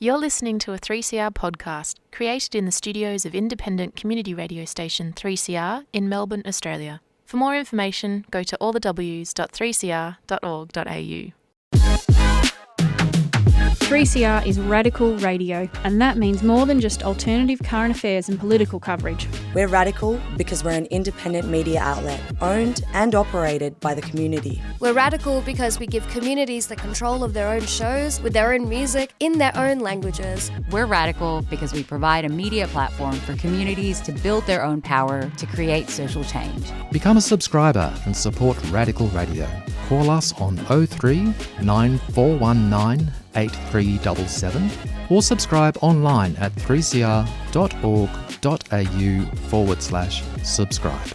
You're listening to a 3CR podcast created in the studios of independent community radio station 3CR in Melbourne, Australia. For more information, go to allthews.3cr.org.au. 3CR is radical radio, and that means more than just alternative current affairs and political coverage. We're radical because we're an independent media outlet, owned and operated by the community. We're radical because we give communities the control of their own shows, with their own music, in their own languages. We're radical because we provide a media platform for communities to build their own power to create social change. Become a subscriber and support Radical Radio. Call us on 03 9419 8377 or subscribe online at 3cr.org.au/subscribe.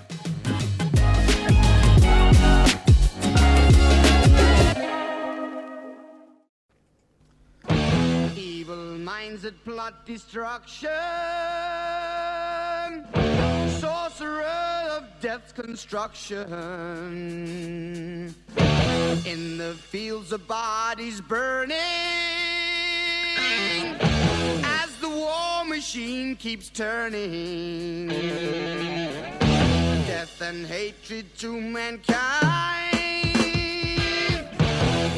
Evil minds that plot destruction, sorcerer of death's construction, in the fields of bodies burning, as the war machine keeps turning, death and hatred to mankind,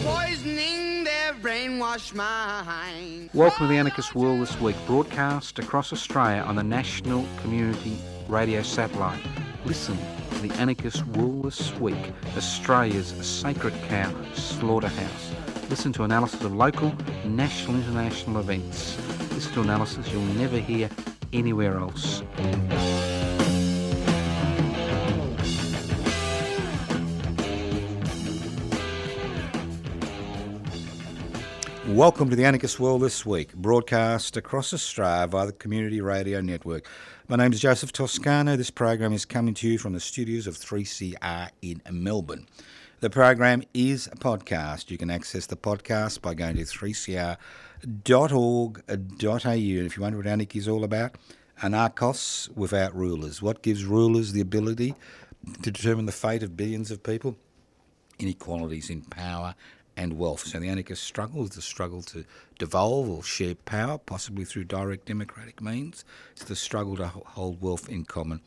poisoning their brainwashed mind. Welcome to the Anarchist World This Week, broadcast across Australia on the National Community Radio Satellite. Listen to the Anarchist World This Week, Australia's sacred cow slaughterhouse. Listen to analysis of local, national, international events. Listen to analysis you'll never hear anywhere else. Welcome to the Anarchist World This Week, broadcast across Australia via the Community Radio Network. My name is Joseph Toscano. This program is coming to you from the studios of 3CR in Melbourne. The program is a podcast. You can access the podcast by going to 3cr.org.au. And if you wonder what anarchy is all about, anarchos without rulers. What gives rulers the ability to determine the fate of billions of people? Inequalities in power and wealth. So the anarchist struggle is the struggle to devolve or share power, possibly through direct democratic means. It's the struggle to hold wealth in common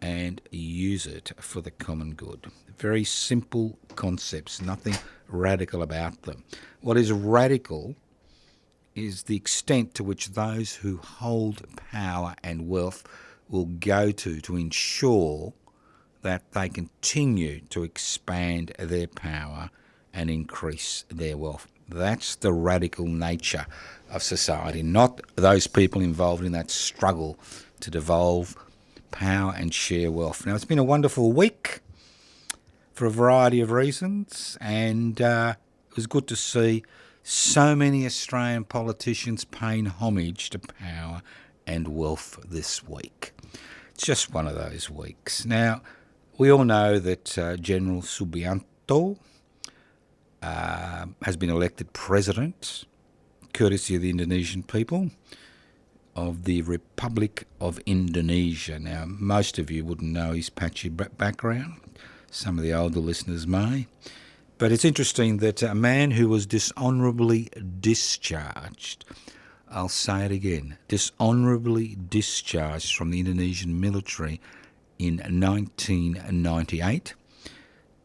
and use it for the common good. Very simple concepts, nothing radical about them. What is radical is the extent to which those who hold power and wealth will go to ensure that they continue to expand their power and increase their wealth. That's the radical nature of society, not those people involved in that struggle to devolve power and share wealth. Now, it's been a wonderful week for a variety of reasons, and it was good to see so many Australian politicians paying homage to power and wealth this week. It's just one of those weeks. Now, we all know that General Subianto has been elected president, courtesy of the Indonesian people, of the Republic of Indonesia. Now, most of you wouldn't know his patchy background. Some of the older listeners may. But it's interesting that a man who was dishonourably discharged, I'll say it again, dishonourably discharged from the Indonesian military in 1998,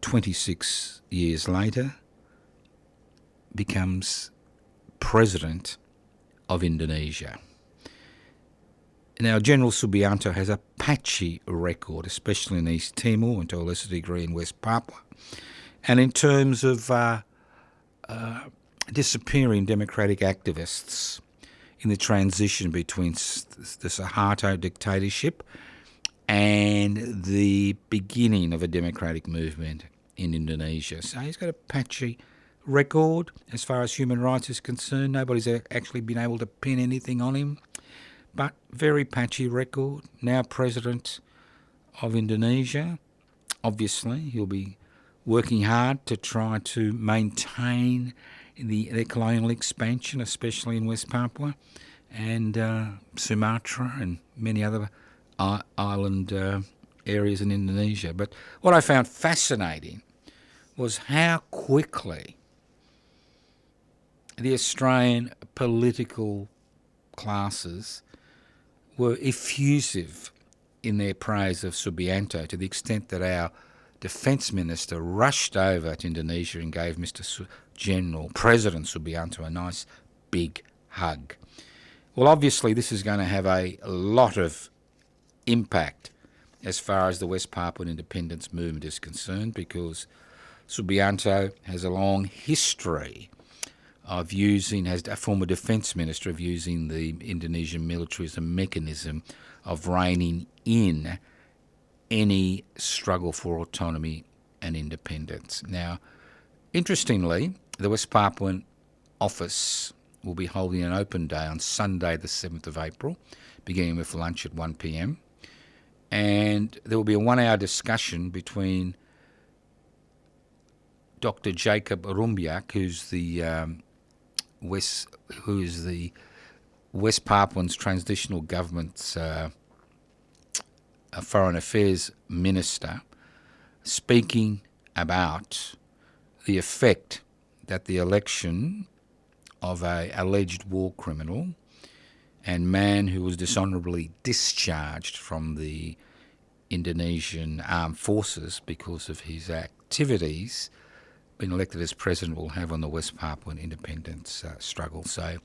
26 years later, becomes president of Indonesia. Now, General Subianto has a patchy record, especially in East Timor and to a lesser degree in West Papua. And in terms of disappearing democratic activists in the transition between the Suharto dictatorship and the beginning of a democratic movement in Indonesia. So he's got a patchy record as far as human rights is concerned. Nobody's actually been able to pin anything on him, but very patchy record. Now president of Indonesia. Obviously, he'll be working hard to try to maintain their colonial expansion, especially in West Papua and Sumatra and many other island areas in Indonesia. But what I found fascinating was how quickly the Australian political classes were effusive in their praise of Subianto, to the extent that our Defence Minister rushed over to Indonesia and gave President Subianto a nice big hug. Well, obviously this is going to have a lot of impact as far as the West Papuan independence movement is concerned, because Subianto has a long history of using, as a former Defence Minister, of using the Indonesian military as a mechanism of reining in any struggle for autonomy and independence. Now, interestingly, the West Papuan office will be holding an open day on Sunday the 7th of April, beginning with lunch at 1 p.m. And there will be a 1-hour discussion between Dr. Jacob Rumbiak, who's the West Papuan's transitional government's Foreign Affairs Minister, speaking about the effect that the election of an alleged war criminal and man who was dishonourably discharged from the Indonesian armed forces because of his activities, been elected as president, will have on the West Papuan independence struggle. So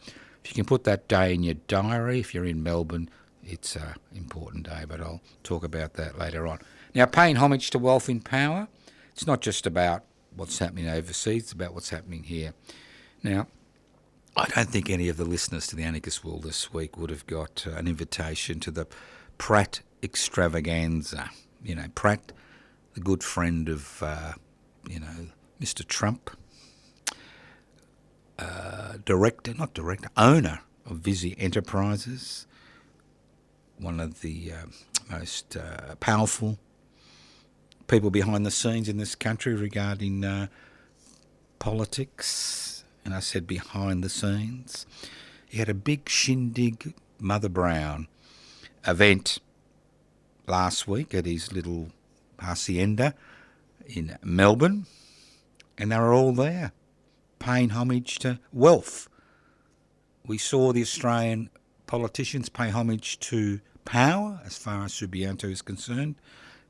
if you can put that day in your diary, if you're in Melbourne, it's an important day, but I'll talk about that later on. Now, paying homage to wealth in power, it's not just about what's happening overseas, it's about what's happening here. Now, I don't think any of the listeners to the Anarchist World this week would have got an invitation to the Pratt extravaganza. You know, Pratt, the good friend of, Mr. Trump, owner of Visy Enterprises, one of the most powerful people behind the scenes in this country regarding politics, and I said behind the scenes. He had a big shindig Mother Brown event last week at his little hacienda in Melbourne, and they were all there paying homage to wealth. We saw the Australian politicians pay homage to power as far as Subianto is concerned.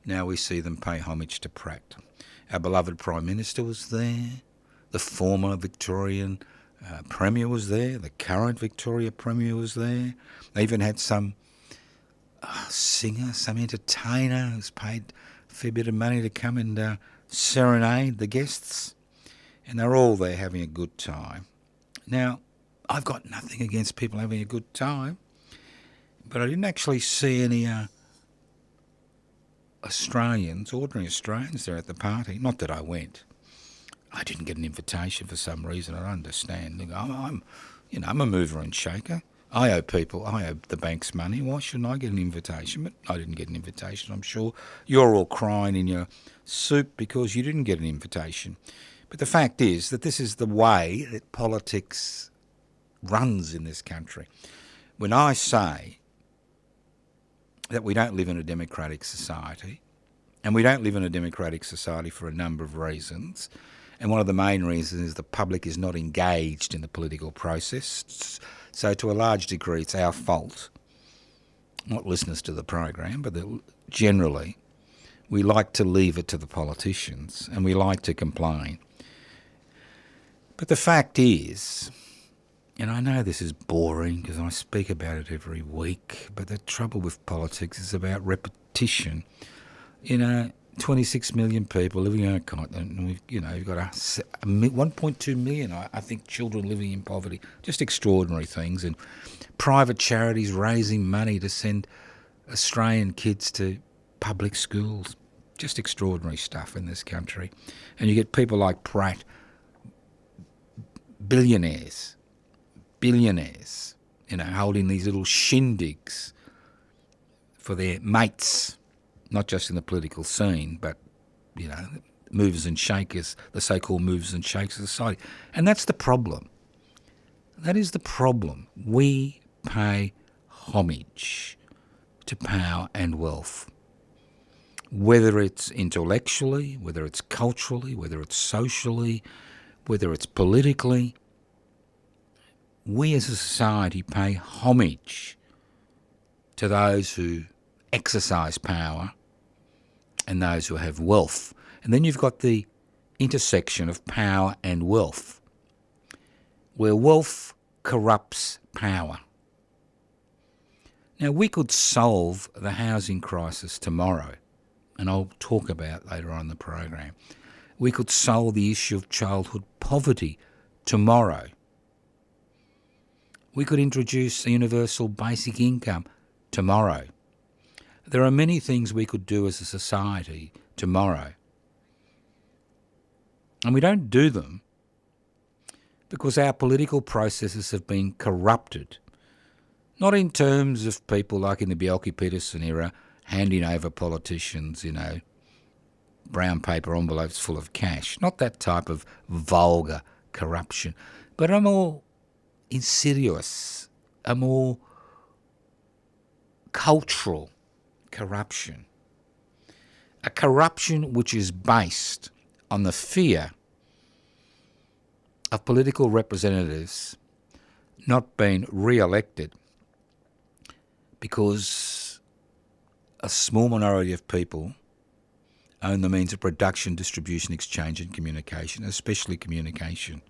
Now we see them pay homage to Pratt. Our beloved Prime Minister was there. The former Victorian Premier was there. The current Victoria Premier was there. They even had some singer, some entertainer who's paid a fair bit of money to come and serenade the guests. And they're all there having a good time. Now, I've got nothing against people having a good time, but I didn't actually see any Australians, ordinary Australians there at the party. Not that I went. I didn't get an invitation for some reason. I don't understand. I'm a mover and shaker. I owe the banks money. Why shouldn't I get an invitation? But I didn't get an invitation. I'm sure you're all crying in your soup because you didn't get an invitation. But the fact is that this is the way that politics runs in this country. When I say that we don't live in a democratic society, and we don't live in a democratic society for a number of reasons, and one of the main reasons is the public is not engaged in the political process, so to a large degree it's our fault, not listeners to the program, but that generally we like to leave it to the politicians and we like to complain. But the fact is, and I know this is boring because I speak about it every week, but the trouble with politics is about repetition. 26 million people living on a continent, and you've got 1.2 million, I think, children living in poverty. Just extraordinary things. And private charities raising money to send Australian kids to public schools. Just extraordinary stuff in this country. And you get people like Pratt, billionaires, holding these little shindigs for their mates, not just in the political scene, but, movers and shakers, the so-called movers and shakers of society. And that's the problem. That is the problem. We pay homage to power and wealth, whether it's intellectually, whether it's culturally, whether it's socially, whether it's politically. we as a society pay homage to those who exercise power and those who have wealth. And then you've got the intersection of power and wealth, where wealth corrupts power. Now, we could solve the housing crisis tomorrow, and I'll talk about later on in the program. We could solve the issue of childhood poverty tomorrow. We could introduce a universal basic income tomorrow. There are many things we could do as a society tomorrow. And we don't do them because our political processes have been corrupted. Not in terms of people like in the Bjelke-Petersen era handing over politicians, brown paper envelopes full of cash. Not that type of vulgar corruption, but a more insidious, a more cultural corruption. A corruption which is based on the fear of political representatives not being re-elected because a small minority of people own the means of production, distribution, exchange and communication, especially communication.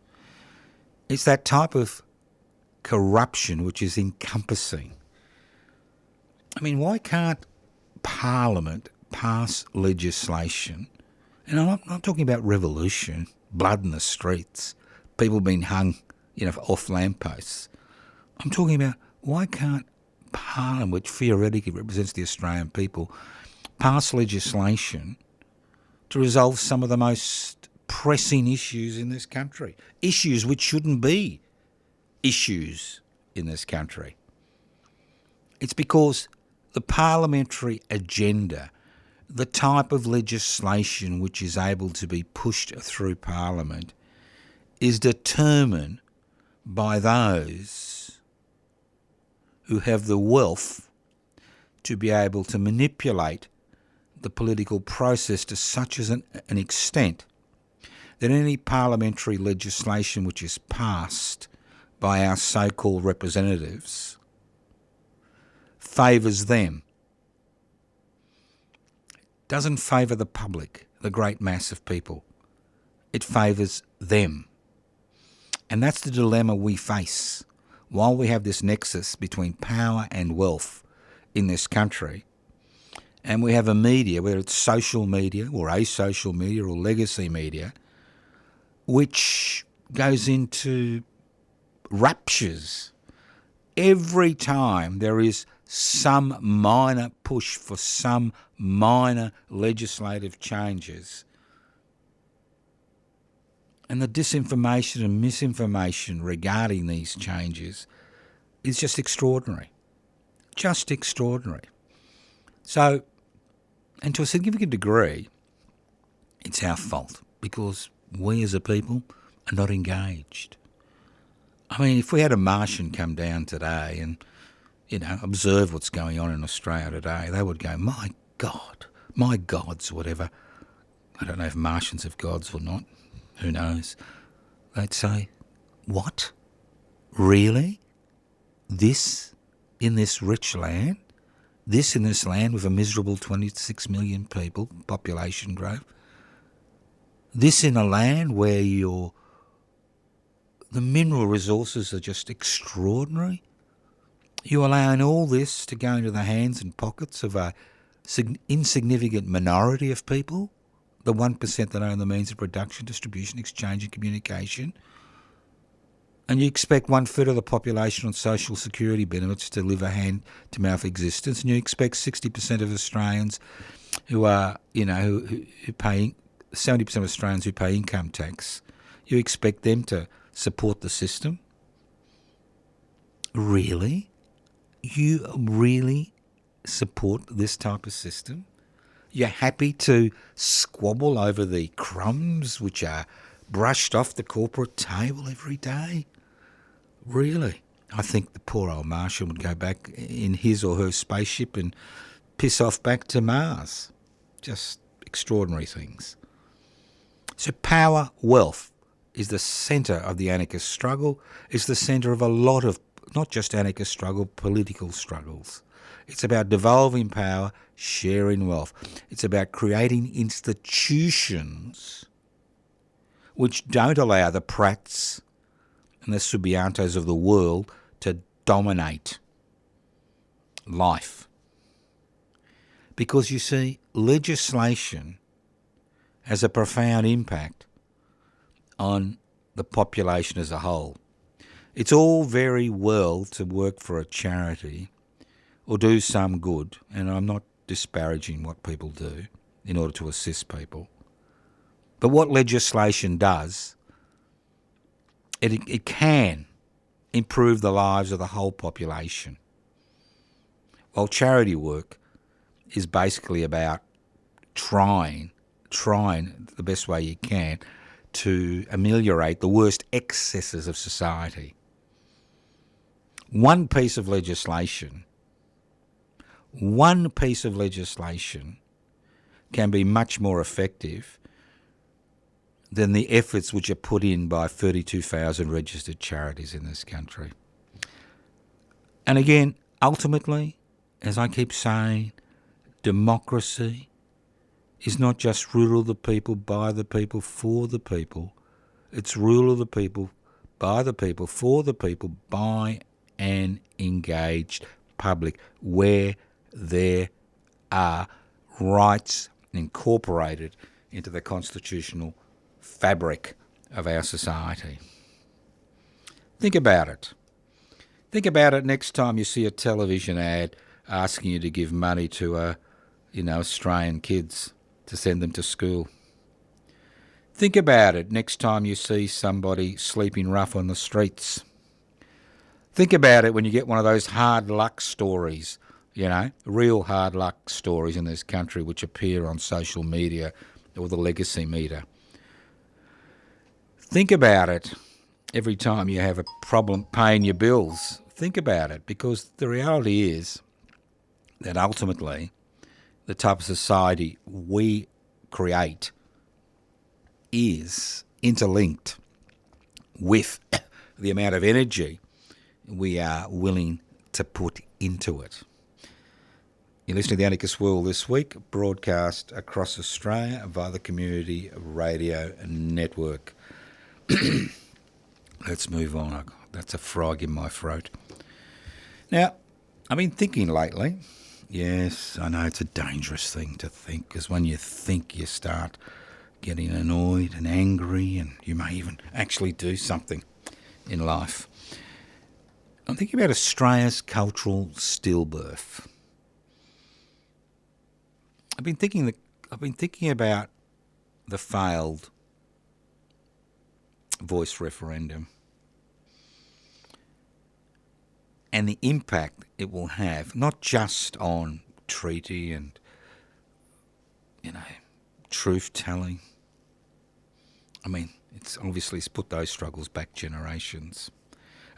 It's that type of corruption which is encompassing. I mean, why can't Parliament pass legislation? And I'm not talking about revolution, blood in the streets, people being hung, off lampposts. I'm talking about why can't Parliament, which theoretically represents the Australian people, pass legislation to resolve some of the most pressing issues in this country, issues which shouldn't be issues in this country. It's because the parliamentary agenda, the type of legislation which is able to be pushed through Parliament, is determined by those who have the wealth to be able to manipulate the political process to such an extent that any parliamentary legislation which is passed by our so-called representatives favours them. Doesn't favour the public, the great mass of people. It favours them. And that's the dilemma we face. While we have this nexus between power and wealth in this country, and we have a media, whether it's social media or asocial media or legacy media, which goes into raptures every time there is some minor push for some minor legislative changes. And the disinformation and misinformation regarding these changes is just extraordinary. Just extraordinary. So, and to a significant degree, it's our fault because we as a people are not engaged. I mean, if we had a Martian come down today and, observe what's going on in Australia today, they would go, my God, my gods, whatever. I don't know if Martians have gods or not. Who knows? They'd say, what? Really? This in this rich land? This in this land with a miserable 26 million people, population growth? This in a land where the mineral resources are just extraordinary? You're allowing all this to go into the hands and pockets of a insignificant minority of people? The 1% that own the means of production, distribution, exchange and communication. And you expect 1/3 of the population on social security benefits to live a hand-to-mouth existence, and you expect 60% of Australians who are, who pay, 70% of Australians who pay income tax, you expect them to support the system? Really? You really support this type of system? You're happy to squabble over the crumbs which are brushed off the corporate table every day? Really? I think the poor old Martian would go back in his or her spaceship and piss off back to Mars. Just extraordinary things. So power, wealth is the centre of the anarchist struggle. It's the centre of a lot of, not just anarchist struggle, political struggles. It's about devolving power, sharing wealth. It's about creating institutions which don't allow the Pratts and the Subiantos of the world to dominate life. Because you see, legislation has a profound impact on the population as a whole. It's all very well to work for a charity or do some good, and I'm not disparaging what people do in order to assist people. But what legislation does, it can improve the lives of the whole population. While charity work is basically about trying the best way you can to ameliorate the worst excesses of society. One piece of legislation can be much more effective than the efforts which are put in by 32,000 registered charities in this country. And again, ultimately, as I keep saying, democracy is not just rule of the people, by the people, for the people. It's rule of the people, by the people, for the people, by an engaged public, where there are rights incorporated into the constitutional fabric of our society. Think about it. Think about it next time you see a television ad asking you to give money to Australian kids to send them to school. Think about it next time you see somebody sleeping rough on the streets. Think about it when you get one of those hard luck stories, real hard luck stories in this country which appear on social media or the legacy meter. Think about it every time you have a problem paying your bills. Think about it, because the reality is that ultimately the type of society we create is interlinked with the amount of energy we are willing to put into it. You're listening to The Anarchist World this week, broadcast across Australia via the Community Radio Network. Let's move on. That's a frog in my throat. Now, I've been thinking lately. Yes, I know it's a dangerous thing to think, because when you think, you start getting annoyed and angry, and you may even actually do something in life. I'm thinking about Australia's cultural stillbirth. I've been thinking about the failed voice referendum and the impact it will have, not just on treaty and, truth-telling. I mean, it's put those struggles back generations.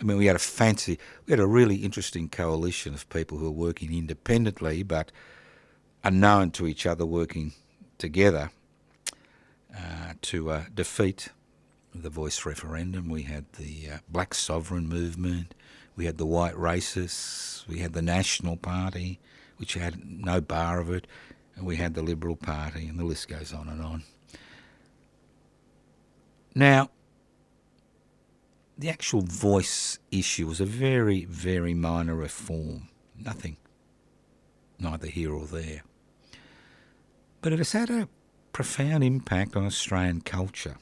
I mean, we had a really interesting coalition of people who are working independently but unknown to each other, working together to defeat the voice referendum. We had the Black Sovereign movement, we had the White Racists, we had the National Party, which had no bar of it, and we had the Liberal Party, and the list goes on and on. Now, the actual voice issue was a very, very minor reform. Nothing, neither here or there. But it has had a profound impact on Australian culture.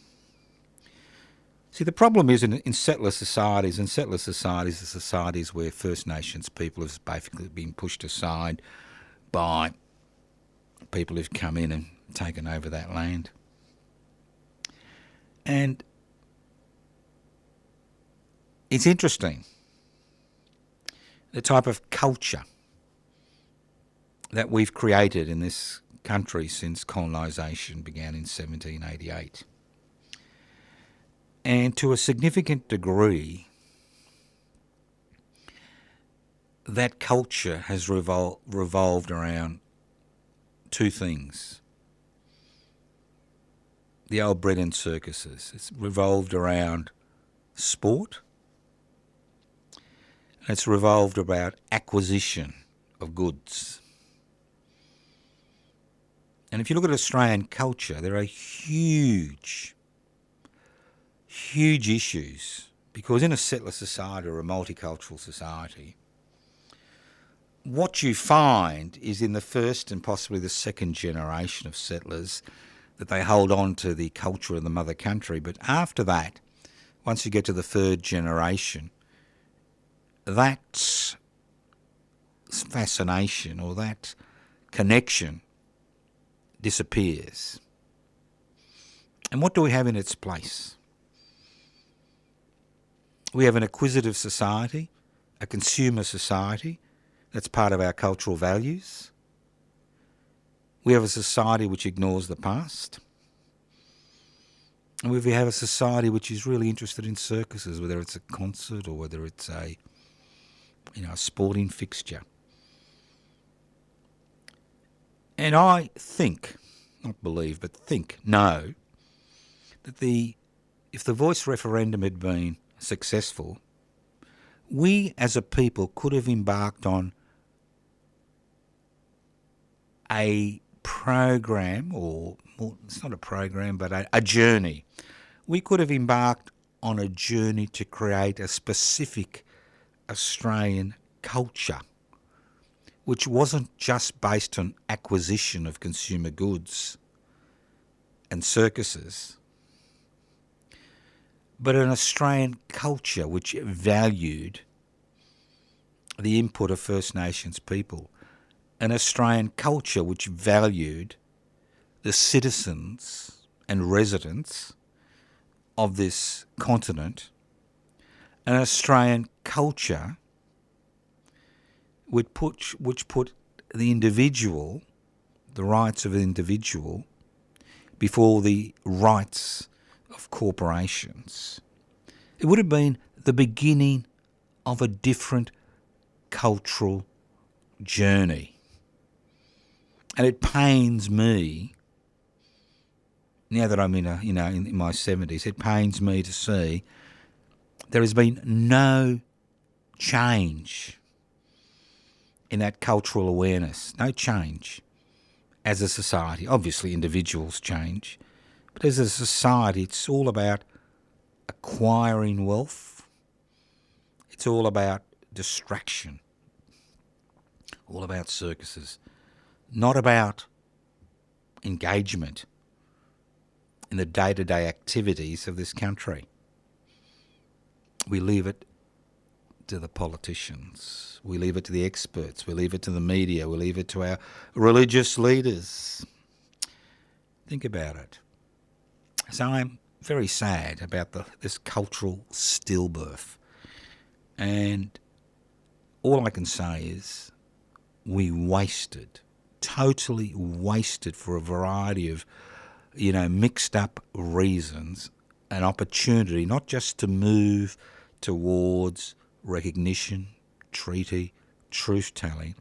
See, the problem is in settler societies, are societies where First Nations people have basically been pushed aside by people who've come in and taken over that land. And it's interesting, the type of culture that we've created in this country since colonisation began in 1788. And to a significant degree, that culture has revolved around two things. the old bread and circuses. It's revolved around sport, and it's revolved about acquisition of goods. And if you look at Australian culture, there are huge issues, because in a settler society or a multicultural society, what you find is in the first and possibly the second generation of settlers that they hold on to the culture of the mother country. But after that, once you get to the third generation, that fascination or that connection disappears. And what do we have in its place? We have an acquisitive society, a consumer society. That's part of our cultural values. We have a society which ignores the past. And we have a society which is really interested in circuses, whether it's a concert or whether it's a sporting fixture. And I think, not believe, but know that if the voice referendum had been successful, we as a people could have embarked on a program, or it's not a program, but a journey. We could have embarked on a journey to create a specific Australian culture, which wasn't just based on acquisition of consumer goods and circuses, but an Australian culture which valued the input of First Nations people, an Australian culture which valued the citizens and residents of this continent, an Australian culture which put the individual, the rights of the individual, before the rights of corporations. It would have been the beginning of a different cultural journey. And it pains me, now that I'm in my 70s, it pains me to see there has been no change in that cultural awareness, no change as a society. Obviously individuals change, but as a society it's all about acquiring wealth, it's all about distraction, all about circuses, not about engagement in the day-to-day activities of this country. We leave it to the politicians, we leave it to the experts, we leave it to the media, we leave it to our religious leaders. Think about it. So I'm very sad about this cultural stillbirth. And all I can say is we totally wasted for a variety of, mixed up reasons, an opportunity not just to move towards recognition, treaty, truth-telling,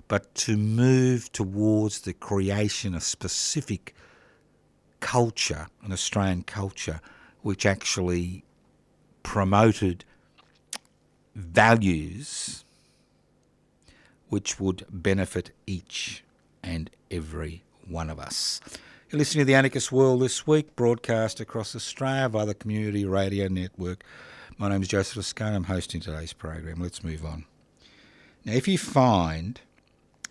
but to move towards the creation of specific culture, an Australian culture, which actually promoted values which would benefit each and every one of us. You're listening to The Anarchist World This Week, broadcast across Australia via the Community Radio Network. My name is Joseph Lascone. I'm hosting today's program. Let's move on. Now, if you find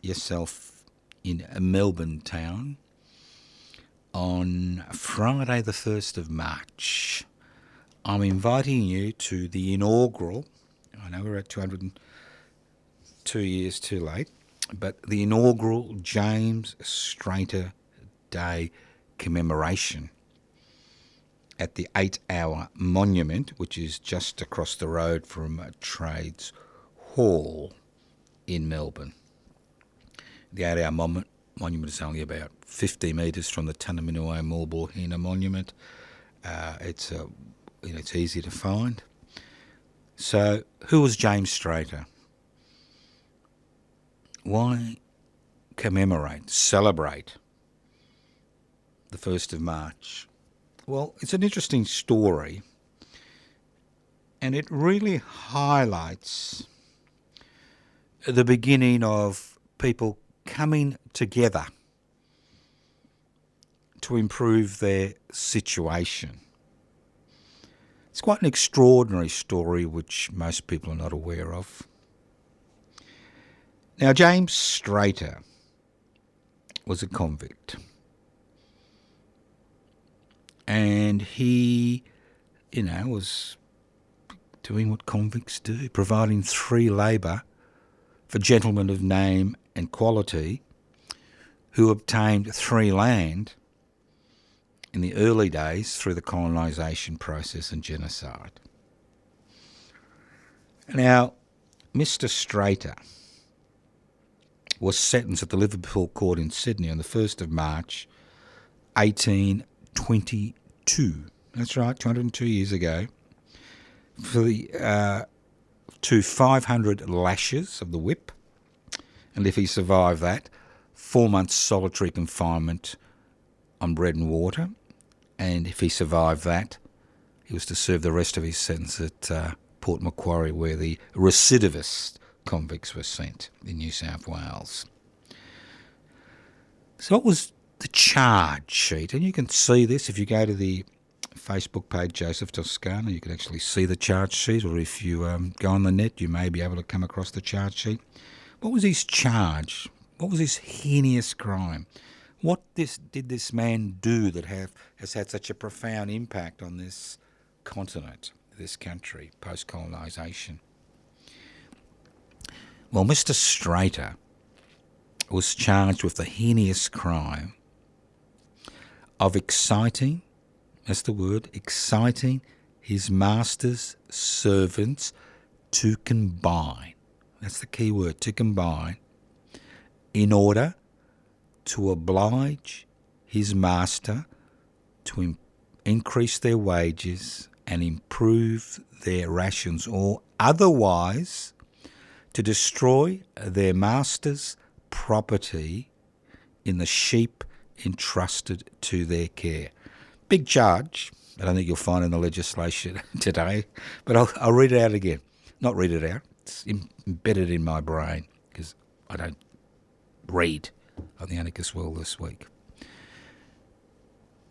yourself in Melbourne town on Friday the 1st of March, I'm inviting you to the inaugural, I know we're at 202 years too late, but the inaugural James Straiter Day commemoration at the 8-hour monument, which is just across the road from Trades Hall in Melbourne. The 8-hour monument is only about 50 metres from the Tunnerminnerwait Mulbaughina monument. It's easy to find. So, who was James Straiter? Why commemorate, celebrate the 1st of March Well, it's an interesting story, and it really highlights the beginning of people coming together to improve their situation. It's quite an extraordinary story which most people are not aware of. Now, James Straiter was a convict, and he, was doing what convicts do, providing free labour for gentlemen of name and quality who obtained free land in the early days through the colonisation process and genocide. Now, Mr. Straiter was sentenced at the Liverpool Court in Sydney on the 1st of March 1822. That's right, 202 years ago, for to 500 lashes of the whip, and if he survived that, 4 months solitary confinement on bread and water, and if he survived that, he was to serve the rest of his sentence at Port Macquarie, where the recidivist convicts were sent in New South Wales. So what was the charge sheet? And you can see this if you go to the Facebook page Joseph Toscano. You can actually see the charge sheet, or if you go on the net, you may be able to come across the charge sheet. What was his charge? What was his heinous crime? What did this man do that has had such a profound impact on this continent, this country, post-colonisation? Well, Mr. Straiter was charged with the heinous crime of exciting, that's the word, exciting his master's servants to combine. That's the key word, to combine, in order to oblige his master to increase their wages and improve their rations, or otherwise to destroy their master's property in the sheep entrusted to their care. Big charge. I don't think you'll find in the legislation today, but I'll read it out again. Not read it out. It's embedded in my brain because I don't read on the Anarchist World this week.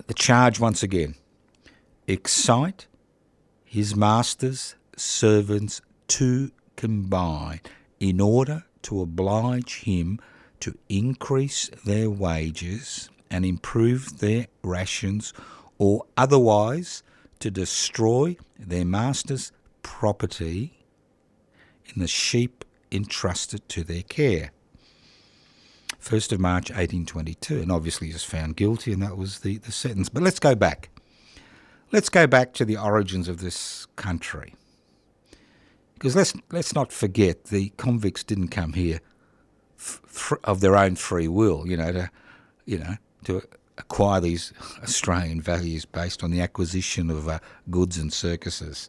The charge once again: excite his master's servants to combine in order to oblige him to increase their wages and improve their rations, or otherwise to destroy their master's property in the sheep entrusted to their care. 1st of March 1822, and obviously he was found guilty, and that was the sentence. But let's go back. Let's go back to the origins of this country. Because let's not forget, the convicts didn't come here of their own free will, to acquire these Australian values based on the acquisition of goods and circuses.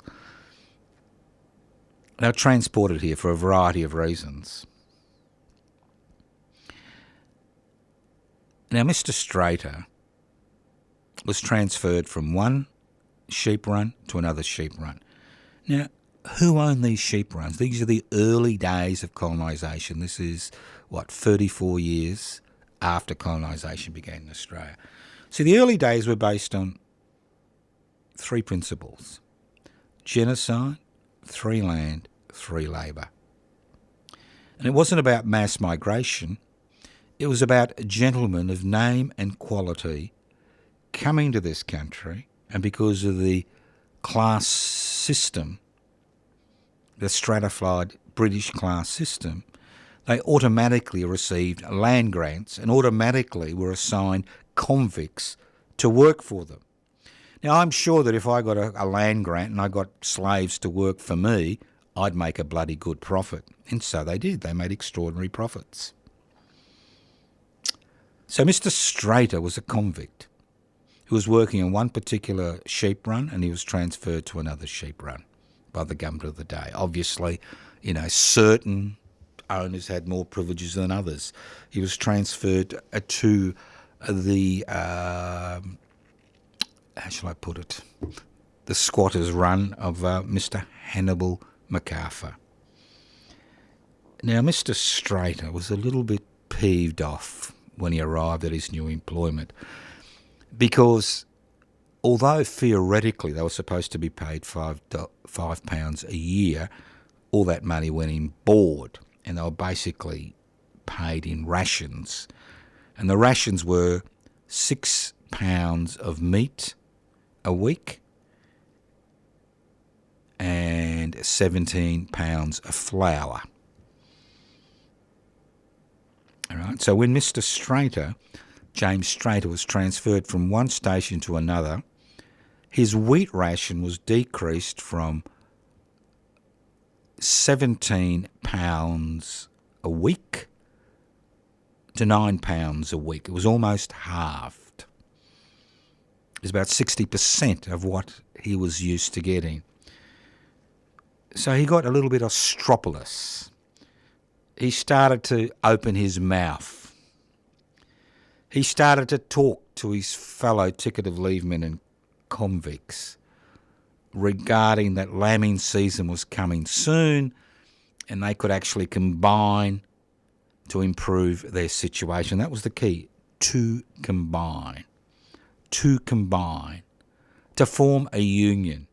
They were transported here for a variety of reasons. Now, Mr. Straiter was transferred from one sheep run to another sheep run. Now, who owned these sheep runs? These are the early days of colonisation. This is, 34 years after colonisation began in Australia. So the early days were based on three principles: genocide, free land, free labour. And it wasn't about mass migration. It was about gentlemen of name and quality coming to this country, and because of the class system, the stratified British class system, they automatically received land grants and automatically were assigned convicts to work for them. Now, I'm sure that if I got a land grant and I got slaves to work for me, I'd make a bloody good profit. And so they did. They made extraordinary profits. So Mr. Straiter was a convict who was working on one particular sheep run, and he was transferred to another sheep run by the government of the day. Obviously, certain owners had more privileges than others. He was transferred to the how shall I put it, the squatter's run of Mr. Hannibal MacArthur. Now, Mr. Straiter was a little bit peeved off when he arrived at his new employment because although theoretically they were supposed to be paid £5 a year, all that money went in board and they were basically paid in rations. And the rations were £6 of meat a week and £17 of flour. All right. So when Mr. Straiter, James Straiter, was transferred from one station to another, his wheat ration was decreased from £17 a week to £9 a week. It was almost halved. It was about 60% of what he was used to getting. So he got a little bit ostropolous. He started to open his mouth. He started to talk to his fellow ticket of leave men and convicts regarding that lambing season was coming soon and they could actually combine to improve their situation. That was the key, to combine, to form a union.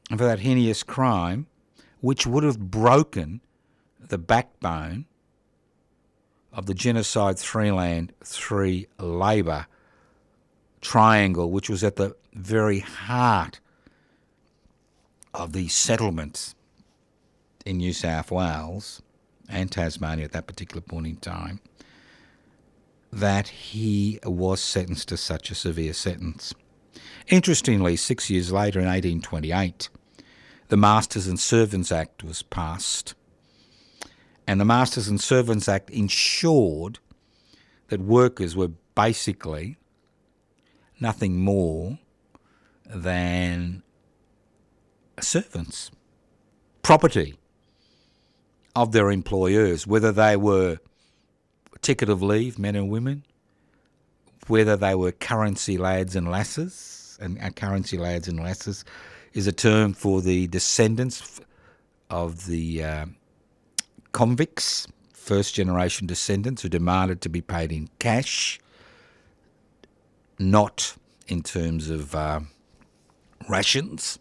And for that heinous crime, which would have broken the backbone of the genocide three-land, three-labour triangle, which was at the very heart of the settlements in New South Wales and Tasmania at that particular point in time, that he was sentenced to such a severe sentence. Interestingly, 6 years later in 1828, the Masters and Servants Act was passed, and the Masters and Servants Act ensured that workers were basically nothing more than servants, property of their employers, whether they were ticket of leave, men and women, whether they were currency lads and lasses, and currency lads and lasses is a term for the descendants of the convicts, first-generation descendants who demanded to be paid in cash, not in terms of rations,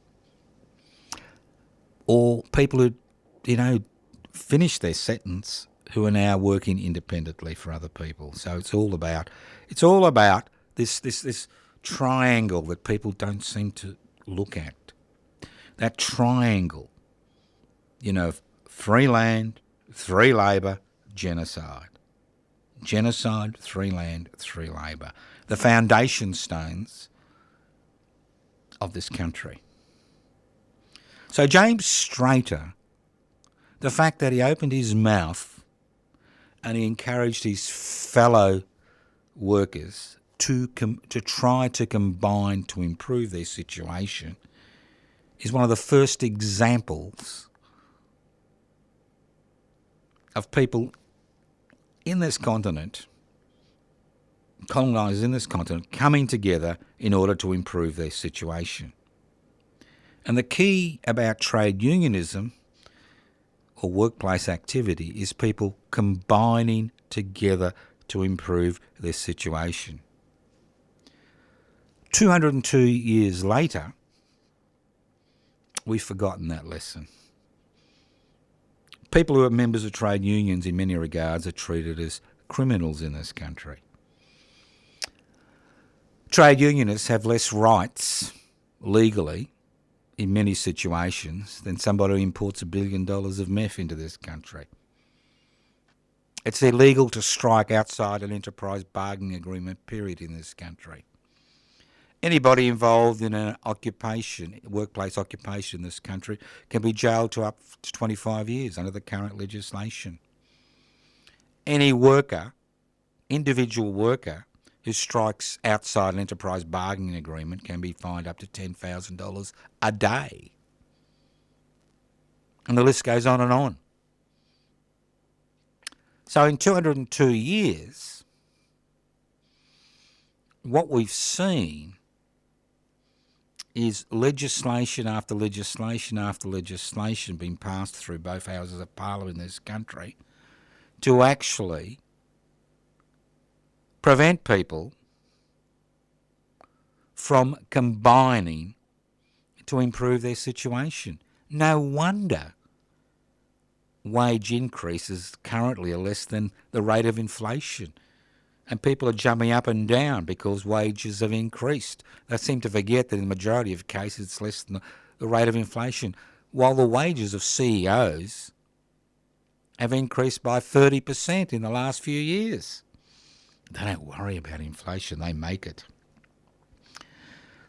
or people who, finished their sentence who are now working independently for other people. So it's all about this triangle that people don't seem to look at. That triangle, free land, free labour, genocide. Genocide, free land, free labour. The foundation stones of this country. So James Straiter, the fact that he opened his mouth and he encouraged his fellow workers to try to combine to improve their situation is one of the first examples of people in this continent, colonisers in this continent, coming together in order to improve their situation. And the key about trade unionism or workplace activity is people combining together to improve their situation. 202 years later, we've forgotten that lesson. People who are members of trade unions in many regards are treated as criminals in this country. Trade unionists have less rights legally in many situations than somebody who imports $1 billion of meth into this country. It's illegal to strike outside an enterprise bargaining agreement, period, in this country. Anybody involved in an occupation, workplace occupation in this country, can be jailed to up to 25 years under the current legislation. Any worker, individual worker, who strikes outside an enterprise bargaining agreement can be fined up to $10,000 a day. And the list goes on and on. So in 202 years, what we've seen is legislation after legislation after legislation being passed through both houses of parliament in this country to actually prevent people from combining to improve their situation. No wonder wage increases currently are less than the rate of inflation. And people are jumping up and down because wages have increased. They seem to forget that in the majority of cases it's less than the rate of inflation, while the wages of CEOs have increased by 30% in the last few years. They don't worry about inflation, they make it.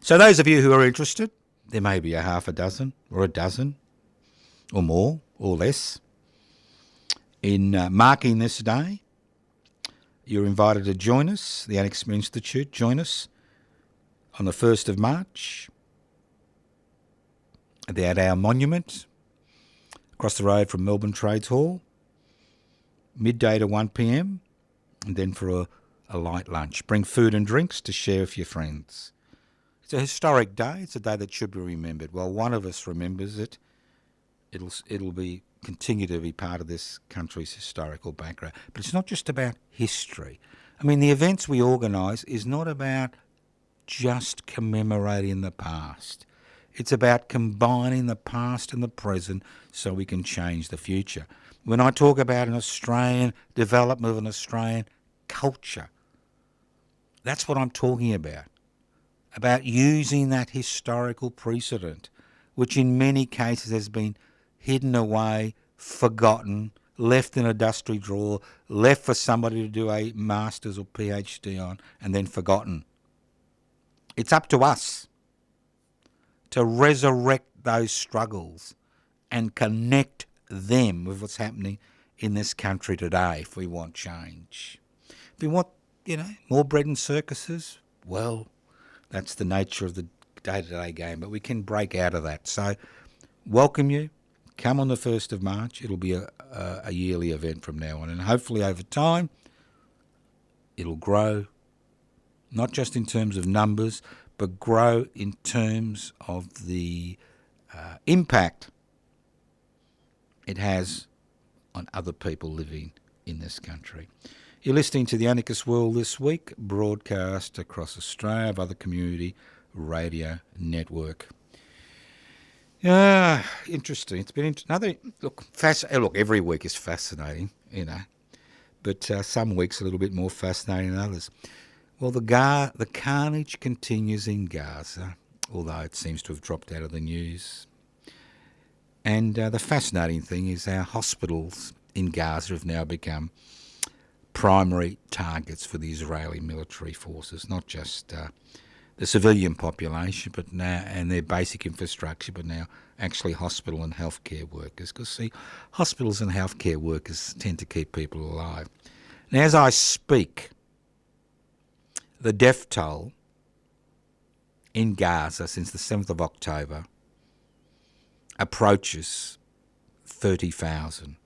So those of you who are interested, there may be a half a dozen or a dozen or more or less in marking this day. You're invited to join us, the Anarchist Institute, join us on the 1st of March at our monument across the road from Melbourne Trades Hall, midday to 1 p.m, and then for a light lunch. Bring food and drinks to share with your friends. It's a historic day. It's a day that should be remembered. While one of us remembers it, it'll be continue to be part of this country's historical background. But it's not just about history. I mean, the events we organise is not about just commemorating the past. It's about combining the past and the present so we can change the future. When I talk about an Australian development of an Australian culture, that's what I'm talking about using that historical precedent, which in many cases has been hidden away, forgotten, left in a dusty drawer, left for somebody to do a master's or PhD on, and then forgotten. It's up to us to resurrect those struggles and connect them with what's happening in this country today if we want change. If we want, more bread and circuses, well, that's the nature of the day-to-day game, but we can break out of that. So welcome you. Come on the 1st of March. It'll be a yearly event from now on, and hopefully over time it'll grow, not just in terms of numbers, but grow in terms of the impact it has on other people living in this country. You're listening to the Anarchist World This Week, broadcast across Australia by the Community Radio Network. Interesting. It's been another look. Every week is fascinating, but some weeks a little bit more fascinating than others. Well, the carnage continues in Gaza, although it seems to have dropped out of the news. And the fascinating thing is our hospitals in Gaza have now become primary targets for the Israeli military forces, not just the civilian population, but now and their basic infrastructure, but now actually hospital and healthcare workers. Because see, hospitals and healthcare workers tend to keep people alive. Now, as I speak, the death toll in Gaza since the 7th of October approaches 30,000,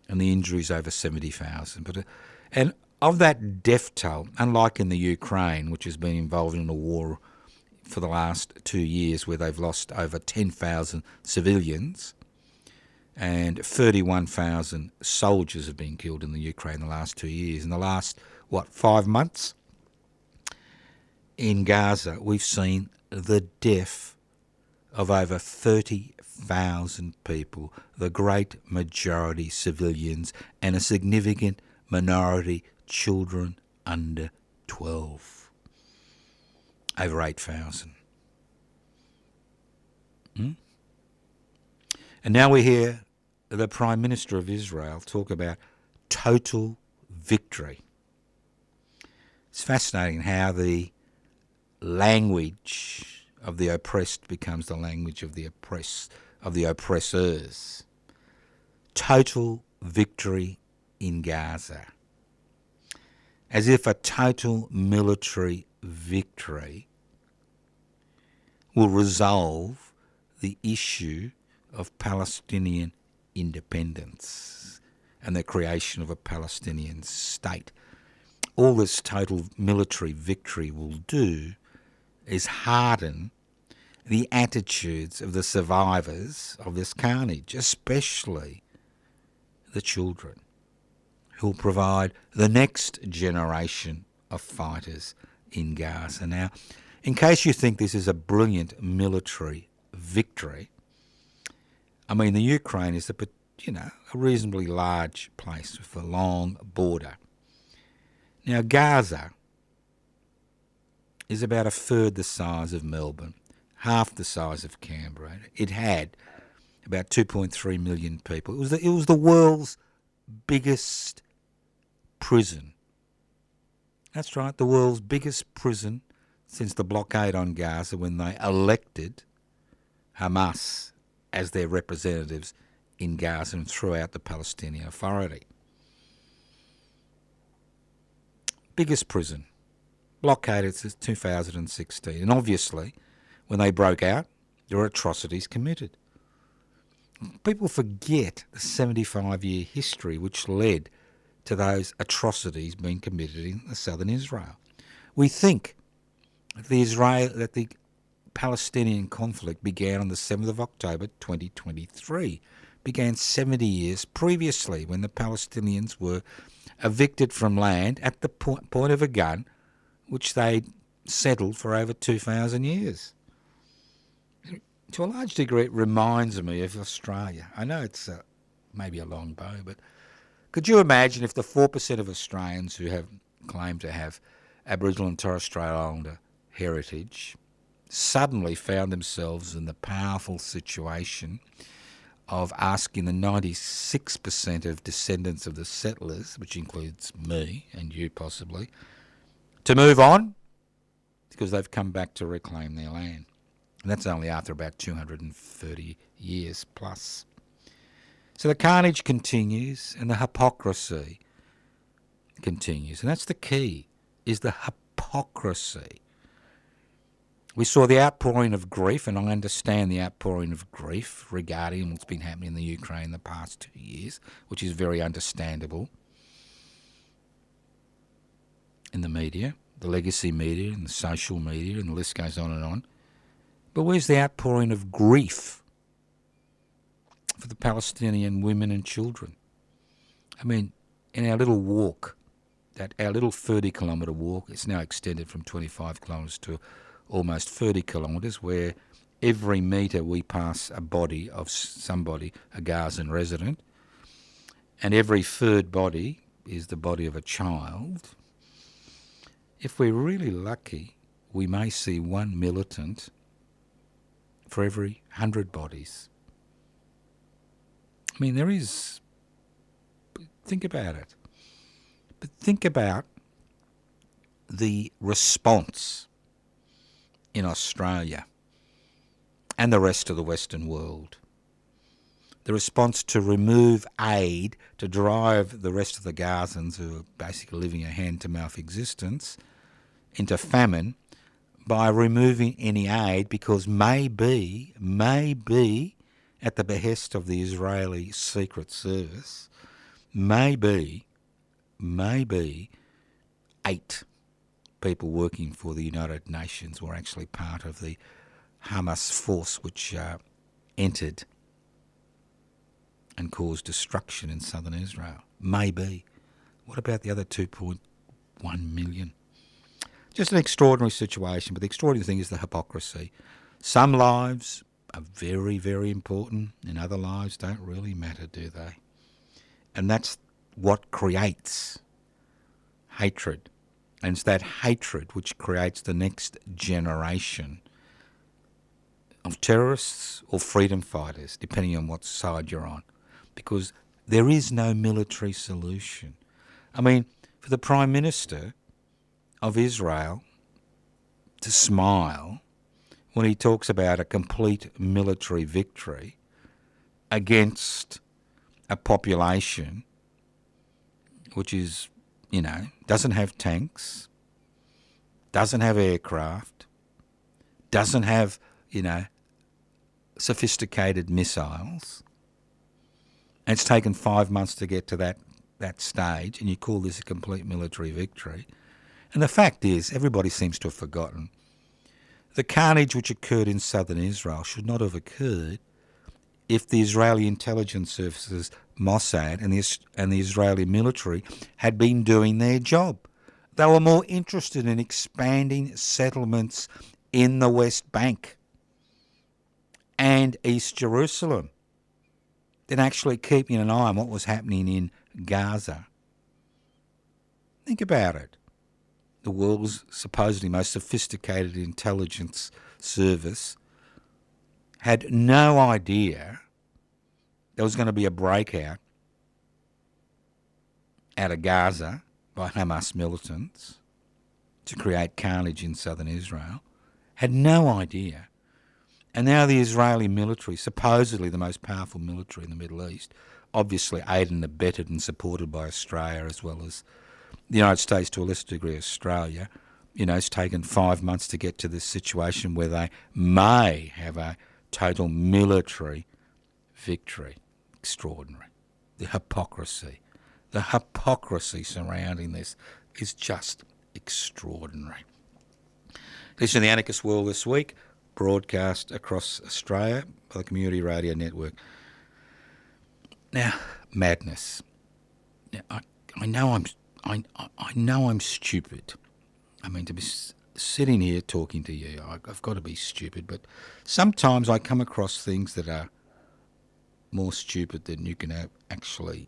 and the injuries over 70,000. And of that death toll, unlike in the Ukraine, which has been involved in a war for the last 2 years where they've lost over 10,000 civilians and 31,000 soldiers have been killed in the Ukraine in the last 2 years. In the last, 5 months? In Gaza, we've seen the death of over 30,000 people, the great majority civilians, and a significant minority children under 12. Over 8,000. And now we hear the Prime Minister of Israel talk about total victory. It's fascinating how the language of the oppressed becomes the language of the oppressors. Total victory in Gaza. As if a total military victory will resolve the issue of Palestinian independence and the creation of a Palestinian state. all this total military victory will do is harden the attitudes of the survivors of this carnage, especially the children, who will provide the next generation of fighters in Gaza. Now, in case you think this is a brilliant military victory, I mean, the Ukraine is a reasonably large place with a long border. Now, Gaza is about a third the size of Melbourne, half the size of Canberra. It had about 2.3 million people. It was the world's biggest prison. That's right, the world's biggest prison since the blockade on Gaza, when they elected Hamas as their representatives in Gaza and throughout the Palestinian Authority. Biggest prison. Blockaded since 2016. And obviously, when they broke out, there were atrocities committed. People forget the 75-year history which led to those atrocities being committed in southern Israel. We think that the Palestinian conflict began on the 7th of October 2023, began 70 years previously, when the Palestinians were evicted from land at the point of a gun, which they settled for over 2,000 years. To a large degree, it reminds me of Australia. I know it's maybe a long bow, but could you imagine if the 4% of Australians who have claimed to have Aboriginal and Torres Strait Islander heritage suddenly found themselves in the powerful situation of asking the 96% of descendants of the settlers, which includes me and you possibly, to move on because they've come back to reclaim their land. And that's only after about 230 years plus. So the carnage continues and the hypocrisy continues. And that's the key, is the hypocrisy. We saw the outpouring of grief, and I understand the outpouring of grief regarding what's been happening in the Ukraine the past 2 years, which is very understandable in the media, the legacy media and the social media, and the list goes on and on. But where's the outpouring of grief for the Palestinian women and children? I mean, in our little walk, our little 30-kilometre walk, it's now extended from 25 kilometres to almost 30 kilometres, where every metre we pass a body of somebody, a Gazan resident, and every third body is the body of a child. If we're really lucky, we may see one militant for every 100 bodies. I mean, think about it. But think about the response in Australia and the rest of the Western world. The response to remove aid to drive the rest of the Gazans, who are basically living a hand-to-mouth existence, into famine by removing any aid, because maybe, at the behest of the Israeli Secret Service, maybe 8 people working for the United Nations were actually part of the Hamas force which entered and caused destruction in southern Israel. Maybe. What about the other 2.1 million? Just an extraordinary situation, but the extraordinary thing is the hypocrisy. Some lives are very, very important, and other lives don't really matter, do they? And that's what creates hatred. And it's that hatred which creates the next generation of terrorists or freedom fighters, depending on what side you're on. Because there is no military solution. I mean, for the Prime Minister of Israel to smile when he talks about a complete military victory against a population which is, doesn't have tanks, doesn't have aircraft, doesn't have, sophisticated missiles. And it's taken 5 months to get to that that stage, and you call this a complete military victory. And the fact is, everybody seems to have forgotten, the carnage which occurred in southern Israel should not have occurred if the Israeli intelligence services, Mossad, and the Israeli military had been doing their job. They were more interested in expanding settlements in the West Bank and East Jerusalem than actually keeping an eye on what was happening in Gaza. Think about it. The world's supposedly most sophisticated intelligence service had no idea there was going to be a breakout out of Gaza by Hamas militants to create carnage in southern Israel. Had no idea. And now the Israeli military, supposedly the most powerful military in the Middle East, obviously aided and abetted and supported by Australia as well as the United States, to a lesser degree Australia, it's taken 5 months to get to this situation where they may have a total military victory. Extraordinary. The hypocrisy surrounding this is just extraordinary. This is the Anarchist World This Week, broadcast across Australia by the Community Radio Network. Now, madness. Now, I know I'm stupid. I mean, to be sitting here talking to you, I've got to be stupid, but sometimes I come across things that are more stupid than you can actually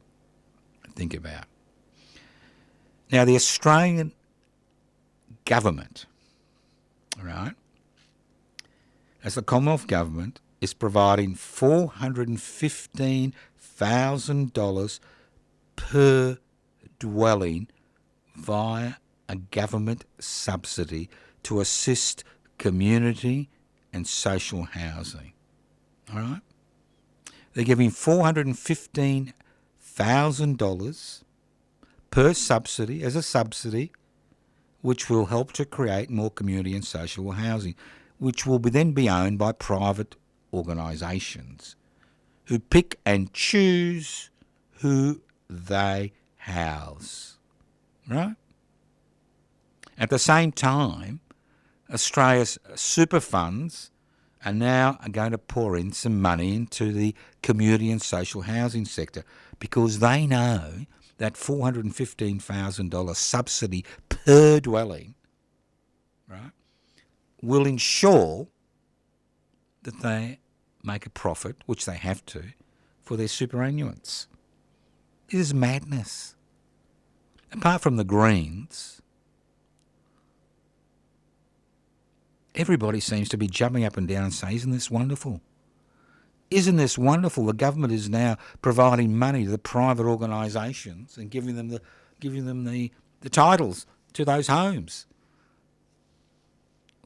think about. Now, the Australian government, right, as the Commonwealth Government, is providing $415,000 per dwelling via a government subsidy to assist community and social housing. All right? They're giving $415,000 per subsidy as a subsidy, which will help to create more community and social housing, which will then be owned by private organisations who pick and choose who they house. Right? At the same time, Australia's Superfunds are now going to pour in some money into the community and social housing sector because they know that $415,000 subsidy per dwelling, right, will ensure that they make a profit, which they have to, for their superannuants. This is madness. Apart from the Greens, everybody seems to be jumping up and down and saying, isn't this wonderful? Isn't this wonderful? The government is now providing money to the private organisations and giving them the titles to those homes.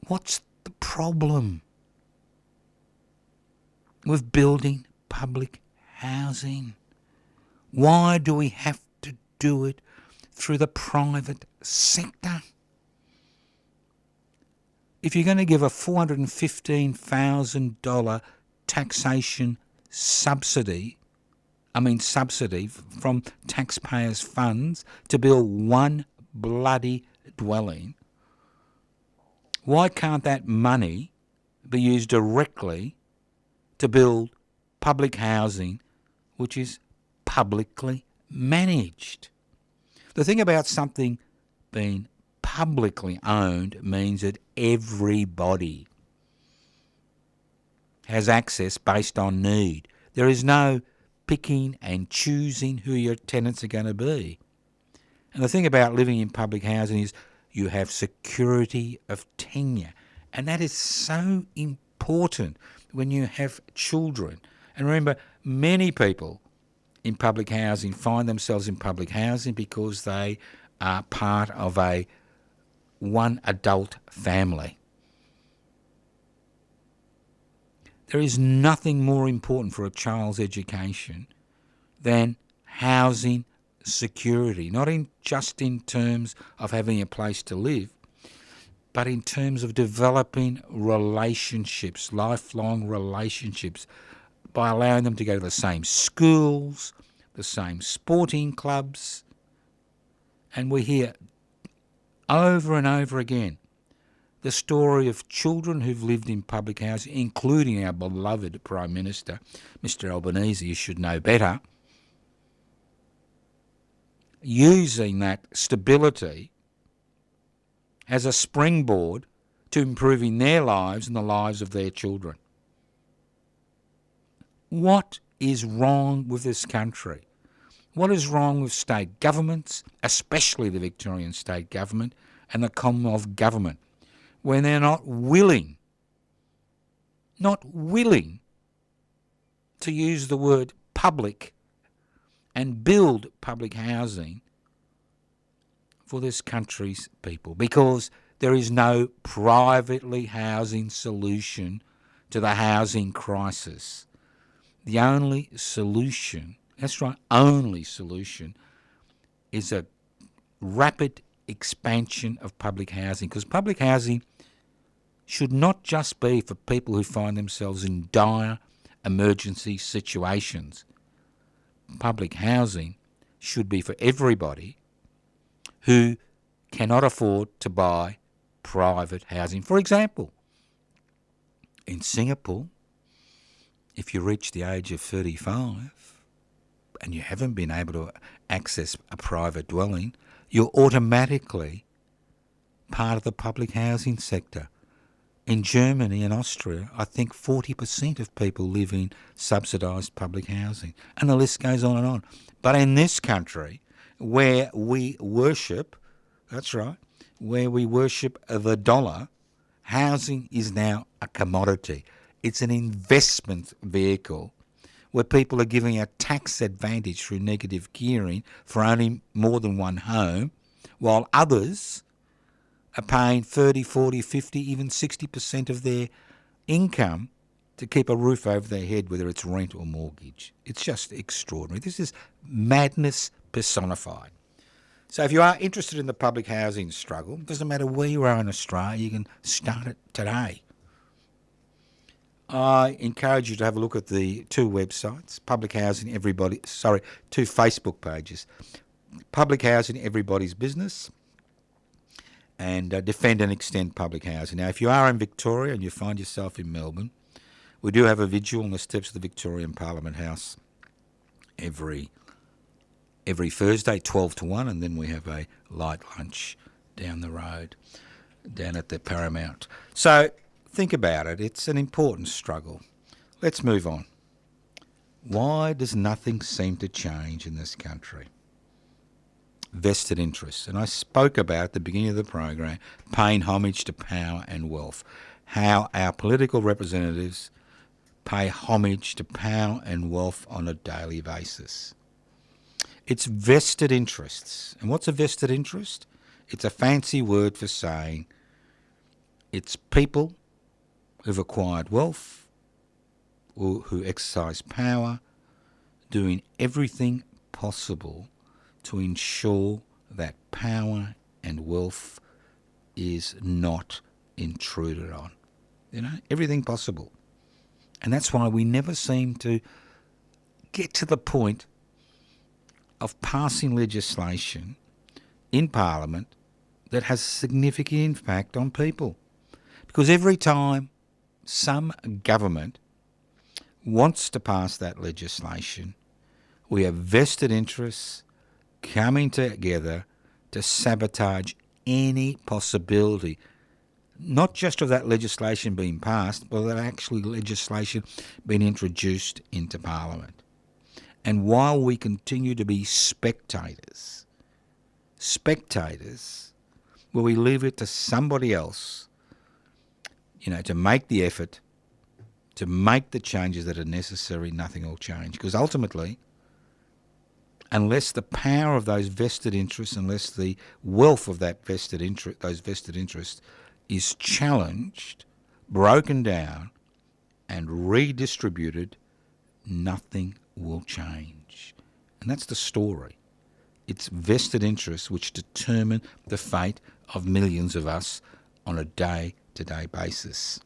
What's the problem with building public housing? Why do we have to do it through the private sector? If you're going to give a $415,000 taxation subsidy from taxpayers' funds to build one bloody dwelling, why can't that money be used directly to build public housing which is publicly managed? The thing about something being publicly owned means that everybody has access based on need. There is no picking and choosing who your tenants are going to be. And the thing about living in public housing is you have security of tenure. And that is so important when you have children. And remember, many people in public housing find themselves in public housing because they are part of a one adult family. There is nothing more important for a child's education than housing security, not just in terms of having a place to live, but in terms of developing relationships, lifelong relationships, by allowing them to go to the same schools, the same sporting clubs, and we hear over and over again the story of children who've lived in public housing, including our beloved Prime Minister, Mr Albanese, you should know better, using that stability as a springboard to improving their lives and the lives of their children. What is wrong with this country? What is wrong with state governments, especially the Victorian state government and the Commonwealth government, when they're not willing to use the word public and build public housing for this country's people? Because there is no privately housing solution to the housing crisis. The only solution, that's right, only solution, is a rapid expansion of public housing. Because public housing should not just be for people who find themselves in dire emergency situations. Public housing should be for everybody who cannot afford to buy private housing. For example, in Singapore, if you reach the age of 35 and you haven't been able to access a private dwelling, you're automatically part of the public housing sector. In Germany and Austria, I think 40% of people live in subsidised public housing, and the list goes on and on. But in this country, where we worship, that's right, where we worship the dollar, housing is now a commodity. It's an investment vehicle where people are giving a tax advantage through negative gearing for owning more than one home, while others are paying 30, 40, 50, even 60% of their income to keep a roof over their head, whether it's rent or mortgage. It's just extraordinary. This is madness personified. So if you are interested in the public housing struggle, it doesn't matter where you are in Australia, you can start it today. I encourage you to have a look at the two websites, two Facebook pages, Public Housing Everybody's Business and Defend and Extend Public Housing. Now, if you are in Victoria and you find yourself in Melbourne, we do have a vigil on the steps of the Victorian Parliament House every Thursday, 12 to 1, and then we have a light lunch down the road, down at the Paramount. So think about it. It's an important struggle. Let's move on. Why does nothing seem to change in this country? Vested interests. And I spoke about at the beginning of the program, paying homage to power and wealth, how our political representatives pay homage to power and wealth on a daily basis. It's vested interests. And what's a vested interest? It's a fancy word for saying it's people who've acquired wealth or who exercise power, doing everything possible to ensure that power and wealth is not intruded on. You know, everything possible. And that's why we never seem to get to the point of passing legislation in Parliament that has significant impact on people. Because every time some government wants to pass that legislation, we have vested interests coming together to sabotage any possibility, not just of that legislation being passed, but that actually legislation being introduced into Parliament. And while we continue to be spectators, where we leave it to somebody else, to make the effort, to make the changes that are necessary, nothing will change. Because ultimately, unless the power of those vested interests, unless the wealth of that those vested interests is challenged, broken down, and redistributed, nothing will change. And that's the story. It's vested interests which determine the fate of millions of us on a day-to-day basis.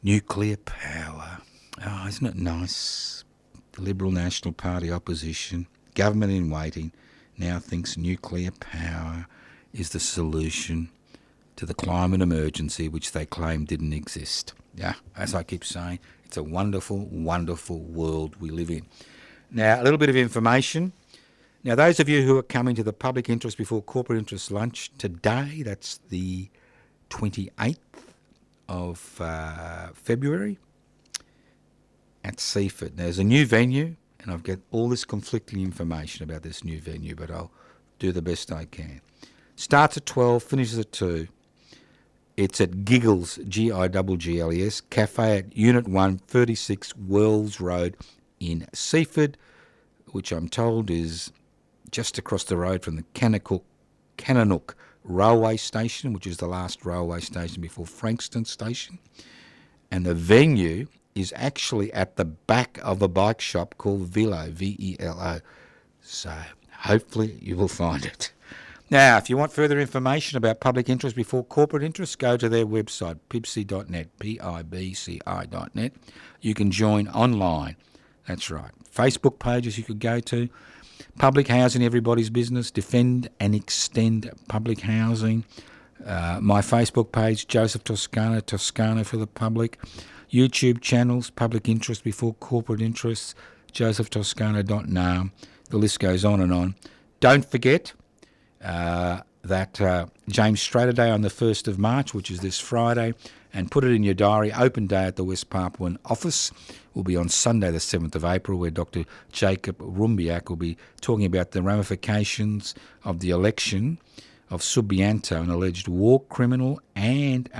Nuclear power. Oh, isn't it nice the Liberal National Party opposition, government in waiting, now thinks nuclear power is the solution to the climate emergency which they claim didn't exist. Yeah, as I keep saying, it's a wonderful, wonderful world we live in. Now, a little bit of information. Now, those of you who are coming to the public interest before corporate interest lunch today, that's the 28th of February at Seaford. There's a new venue, and I've got all this conflicting information about this new venue, but I'll do the best I can. Starts at 12, finishes at 2. It's at Giggles, Giggles, Cafe at Unit 1, 36 Wells Road in Seaford, which I'm told is just across the road from the Cananook Railway Station, which is the last railway station before Frankston Station. And the venue is actually at the back of a bike shop called Velo, V-E-L-O. So hopefully you will find it. Now, if you want further information about public interest before corporate interest, go to their website, pibci.net, P-I-B-C-I.net. You can join online. That's right. Facebook pages you could go to. Public housing, everybody's business. Defend and extend public housing. My Facebook page, Joseph Toscano, Toscano for the public. YouTube channels, public interest before corporate interests, josephtoscano.now. The list goes on and on. Don't forget that James Straiter Day on the 1st of March, which is this Friday, and put it in your diary. Open day at the West Papuan office will be on Sunday the 7th of April, where Dr. Jacob Rumbiak will be talking about the ramifications of the election of Subianto, an alleged war criminal and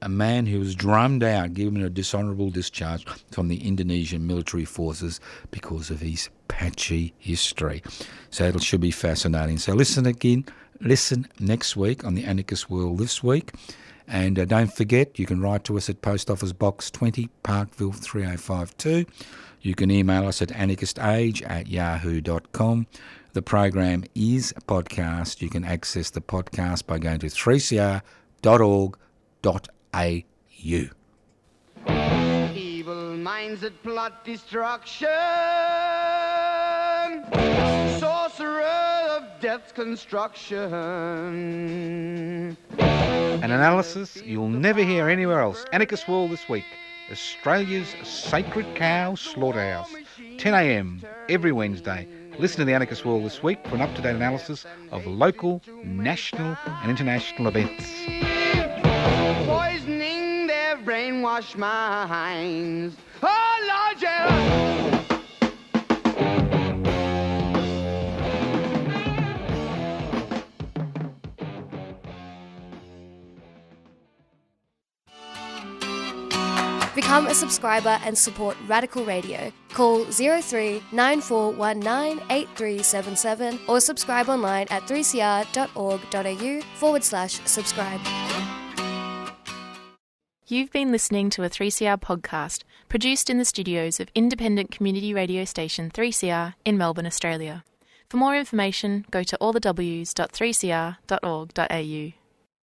a man who was drummed out, given a dishonourable discharge from the Indonesian military forces because of his patchy history. So it should be fascinating. So listen next week on the Anarchist World This Week. And don't forget, you can write to us at Post Office Box 20, Parkville 3052. You can email us at anarchistage@yahoo.com. The program is a podcast. You can access the podcast by going to 3cr.org.au. Evil minds that plot destruction, sorcerer of death's construction. An analysis you'll never hear anywhere else. Anarchist World This Week, Australia's sacred cow slaughterhouse. 10 a.m. every Wednesday. Listen to the Anarchist World This Week for an up-to-date analysis of local, national and international events. Poisoning their brainwashed minds. Oh, Lord, yeah. Become a subscriber and support Radical Radio. Call 03 9419 8377 or subscribe online at 3cr.org.au/subscribe. You've been listening to a 3CR podcast produced in the studios of independent community radio station 3CR in Melbourne, Australia. For more information, go to allthews.3cr.org.au.